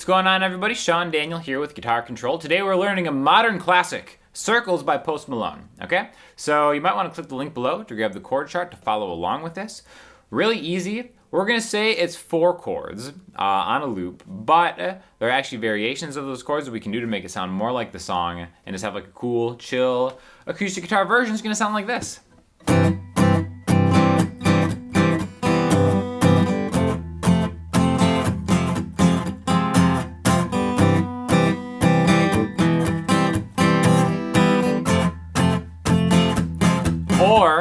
What's going on, everybody? Sean Daniel here with Guitar Control. Today we're learning a modern classic, Circles by Post Malone, okay? So you might want to click the link below to grab the chord chart to follow along with this. Really easy. We're going to say it's 4 chords on a loop, but there are actually variations of those chords that we can do to make it sound more like the song and just have like a cool, chill, acoustic guitar version. It's going to sound like this. Or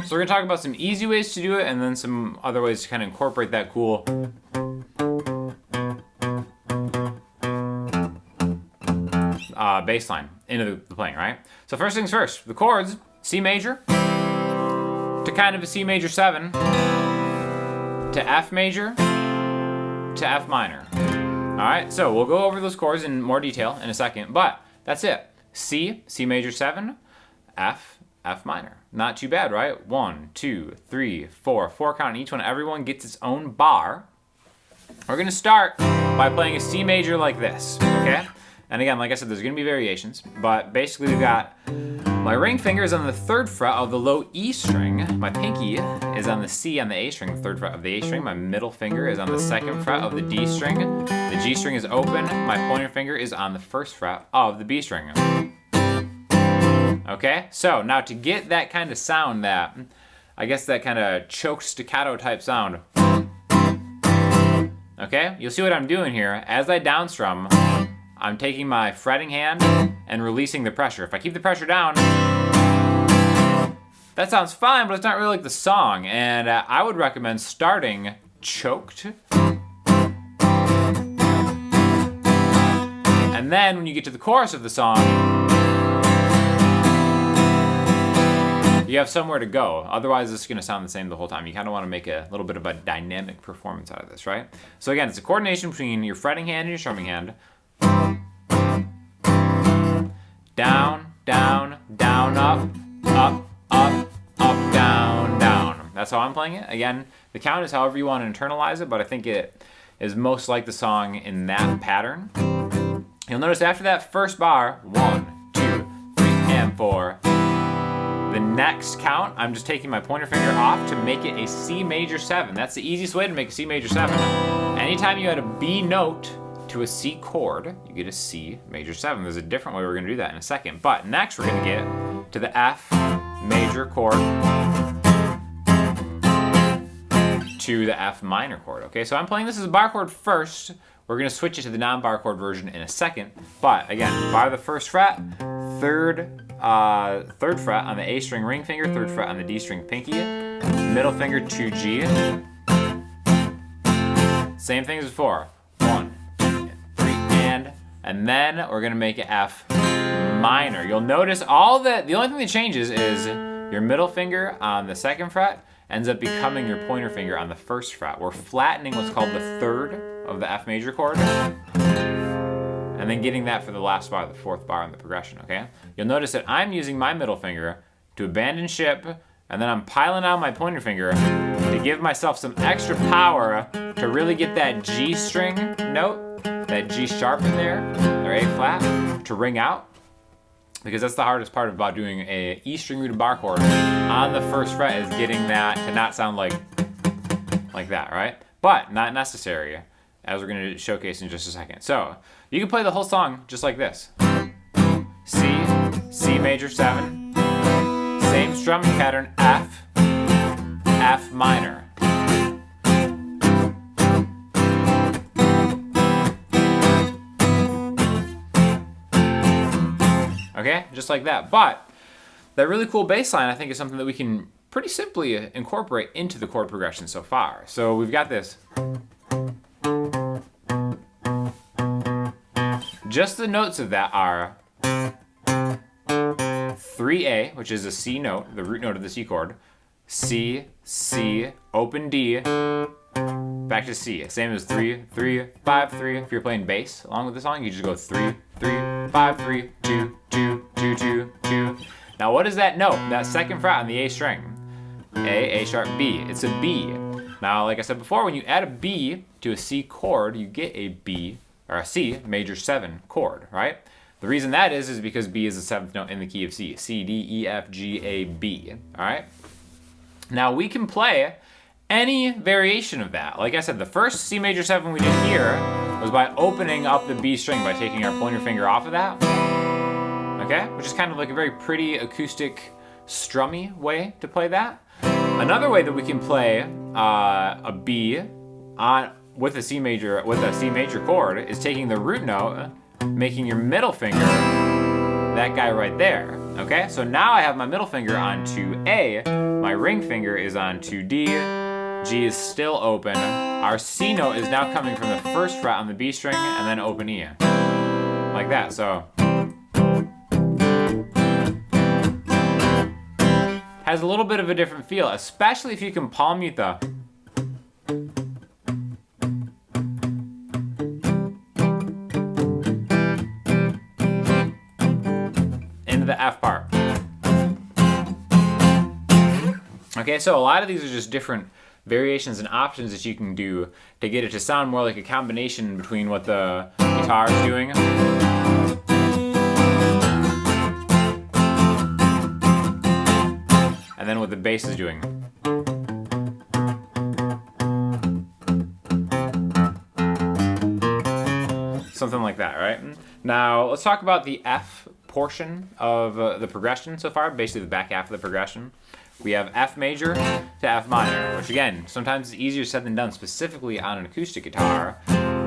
so we're going to talk about some easy ways to do it and then some other ways to kind of incorporate that cool bass line into the playing, right? So first things first, the chords, C major to kind of a C major 7 to F major to F minor. All right, so we'll go over those chords in more detail in a second, but that's it. C, C major 7, F, F minor. Not too bad, right? 1, 2, 3, 4 count on each one. Everyone gets its own bar. We're gonna start by playing a C major like this, okay? And again, like I said, there's gonna be variations, but basically we've got my ring finger is on the 3rd fret of the low E string. My pinky is on the C on the A string, the 3rd fret of the A string. My middle finger is on the 2nd fret of the D string. The G string is open. My pointer finger is on the 1st fret of the B string. Okay, so now to get that kind of sound, that kind of choked staccato type sound, okay, you'll see what I'm doing here. As I downstrum, I'm taking my fretting hand and releasing the pressure. If I keep the pressure down, that sounds fine, but it's not really like the song. And I would recommend starting choked. And then when you get to the chorus of the song, you have somewhere to go. Otherwise, it's gonna sound the same the whole time. You kind of want to make a little bit of a dynamic performance out of this, right? So again, it's a coordination between your fretting hand and your strumming hand. Down, down, down, up, up, up, up, down, down. That's how I'm playing it. Again, the count is however you want to internalize it, but I think it is most like the song in that pattern. You'll notice after that first bar, 1, 2, 3, and 4, the next count, I'm just taking my pointer finger off to make it a C major 7. That's the easiest way to make a C major 7. Anytime you add a B note to a C chord, you get a C major 7. There's a different way we're going to do that in a second. But next we're going to get to the F major chord to the F minor chord. Okay, so I'm playing this as a bar chord first. We're going to switch it to the non-bar chord version in a second. But again, bar the 1st fret, 3rd fret on the A string ring finger, 3rd fret on the D string pinky, middle finger to G. Same thing as before. 1, 2, 3, and then we're gonna make it F minor. You'll notice the only thing that changes is your middle finger on the 2nd fret ends up becoming your pointer finger on the 1st fret. We're flattening what's called the 3rd of the F major chord, and then getting that for the last bar, the 4th bar in the progression, okay? You'll notice that I'm using my middle finger to abandon ship, and then I'm piling on my pointer finger to give myself some extra power to really get that G string note, that G sharp in there, or A flat, to ring out. Because that's the hardest part about doing a E string rooted bar chord on the 1st fret, is getting that to not sound like that, right? But not necessary, as we're going to showcase in just a second. So you can play the whole song just like this. C, C major 7, same strumming pattern, F, F minor. Okay, just like that. But that really cool bass line, I think, is something that we can pretty simply incorporate into the chord progression so far. So we've got this. Just the notes of that are 3A, which is a C note, the root note of the C chord, C, C, open D, back to C. Same as 3, 3, 5, 3. If you're playing bass along with the song, you just go 3, 3, 5, 3, 2, 2, 2, 2, 2. Now what is that note? That second fret on the A string. A sharp, B. It's a B. Now, like I said before, when you add a B to a C chord, you get a B, or a C major 7 chord, right? The reason that is because B is the 7th note in the key of C. C, D, E, F, G, A, B, all right? Now we can play any variation of that. Like I said, the first C major 7 we did here was by opening up the B string by taking our pointer finger off of that, okay? Which is kind of like a very pretty acoustic strummy way to play that. Another way that we can play a B with a C major chord is taking the root note, making your middle finger that guy right there. Okay, so now I have my middle finger onto A, my ring finger is onto D, G is still open. Our C note is now coming from the first fret on the B string and then open E, like that. So has a little bit of a different feel, especially if you can palm mute the into the F part. Okay, so a lot of these are just different variations and options that you can do to get it to sound more like a combination between what the guitar is doing and then what the bass is doing. Something like that, right? Now, let's talk about the F portion of the progression so far, basically the back half of the progression. We have F major to F minor, which again, sometimes is easier said than done, specifically on an acoustic guitar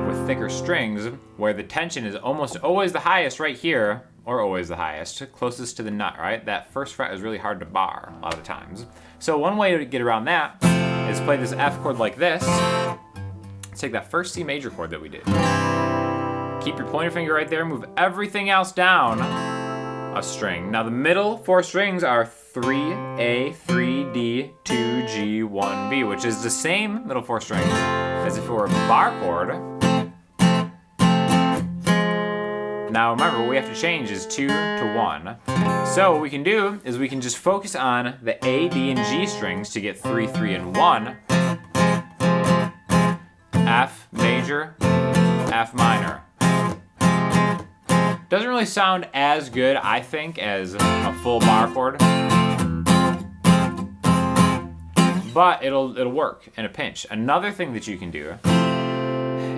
with thicker strings, where the tension is almost always the highest right here, or always the highest, closest to the nut, right? That first fret is really hard to bar a lot of times. So one way to get around that is play this F chord like this. Let's take that first C major chord that we did. Keep your pointer finger right there, move everything else down a string. Now the middle 4 strings are 3A, 3D, 2G, 1B, which is the same middle 4 strings as if it were a bar chord. Now remember, what we have to change is 2 to 1. So what we can do is we can just focus on the A, D, and G strings to get 3, 3, and 1. F major, F minor. Doesn't really sound as good, I think, as a full bar chord, but it'll work in a pinch. Another thing that you can do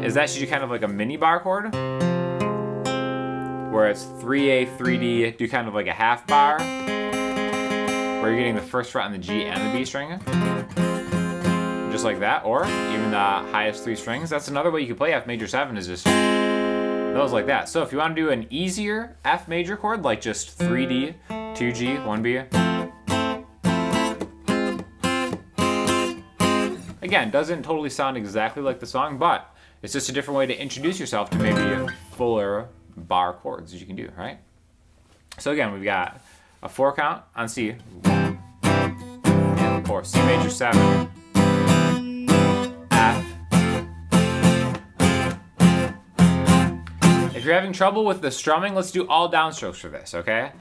is actually do kind of like a mini bar chord, where it's 3A, 3D, do kind of like a half bar, where you're getting the first fret on the G and the B string, just like that, or even the highest 3 strings. That's another way you can play F major 7, is just those like that. So if you want to do an easier F major chord, like just 3D, 2G, 1B. Again, doesn't totally sound exactly like the song, but it's just a different way to introduce yourself to maybe fuller bar chords that you can do, right? So again, we've got a 4 count on C, 1 and 4, C major 7, F. If you're having trouble with the strumming, let's do all downstrokes for this, okay?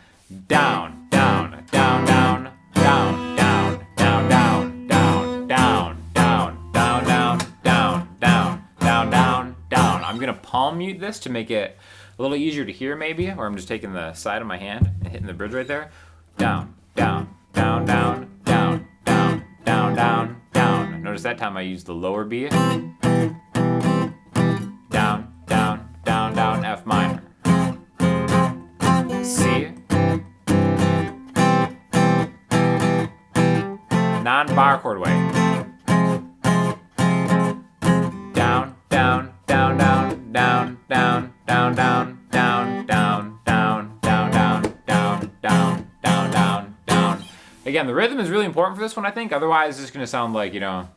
Down, down, down, down, down, down, down, down, down, down, down, down, down, down, down, down, down, down. I'm gonna palm mute this to make it a little easier to hear maybe, or I'm just taking the side of my hand and hitting the bridge right there. Down, down, down, down, down, down, down, down, down. Notice that time I used the lower B. Down, down, down, down, F minor. C. Non-bar chord way. Down, down, down, down, down, down, down, down, down, down, down, down, down, down, down, down, down, down. Again, the rhythm is really important for this one, I think. Otherwise, it's gonna sound like, you know,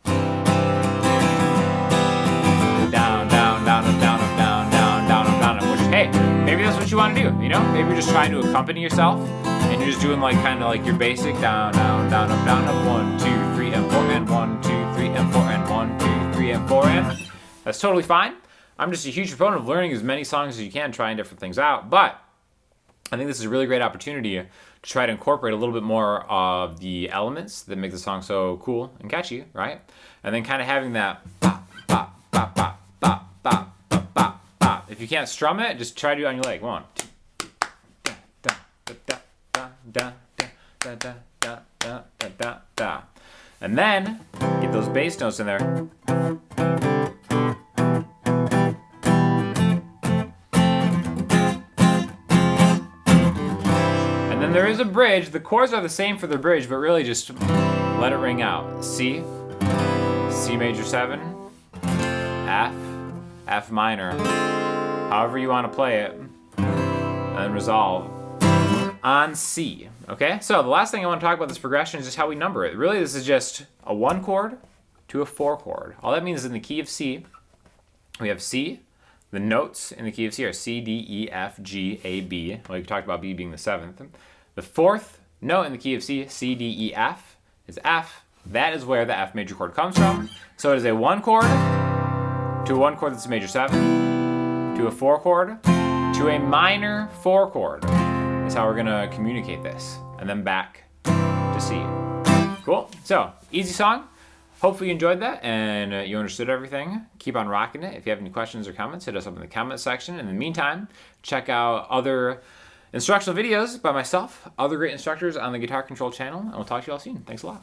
down, down, down, down, down, down, down, down, down. Which, hey, maybe that's what you want to do. You know, maybe you're just trying to accompany yourself, and you're just doing like kind of like your basic down, down, down, up, down, up, 1, 2, 3, and 4, and 1, 2, 3, and 4, and 1, 2, 3, and 4, and that's totally fine. I'm just a huge proponent of learning as many songs as you can, trying different things out, but I think this is a really great opportunity to try to incorporate a little bit more of the elements that make the song so cool and catchy, right? And then kind of having that bop, bop, bop, bop, bop, bop, bop, bop, bop. If you can't strum it, just try to do it on your leg. 1, 2, da, da, da, da, da, da, da, da, da, da, da, da. And then get those bass notes in there. And then there is a bridge. The chords are the same for the bridge, but really just let it ring out. C, C major 7, F, F minor, however you want to play it, and then resolve on C. Okay, so the last thing I want to talk about this progression is just how we number it. Really, this is just a 1 chord to a 4 chord. All that means is in the key of C, we have C. The notes in the key of C are C, D, E, F, G, A, B. Well, we talked about B being the 7th. The 4th note in the key of C, C, D, E, F, is F. That is where the F major chord comes from. So it is a 1 chord to a 1 chord that's a major 7, to a 4 chord, to a minor 4 chord. Is how we're going to communicate this. And then back to C. Cool. So, easy song. Hopefully you enjoyed that and you understood everything. Keep on rocking it. If you have any questions or comments, hit us up in the comment section. In the meantime, check out other instructional videos by myself, other great instructors on the Guitar Control channel, and we'll talk to you all soon. Thanks a lot.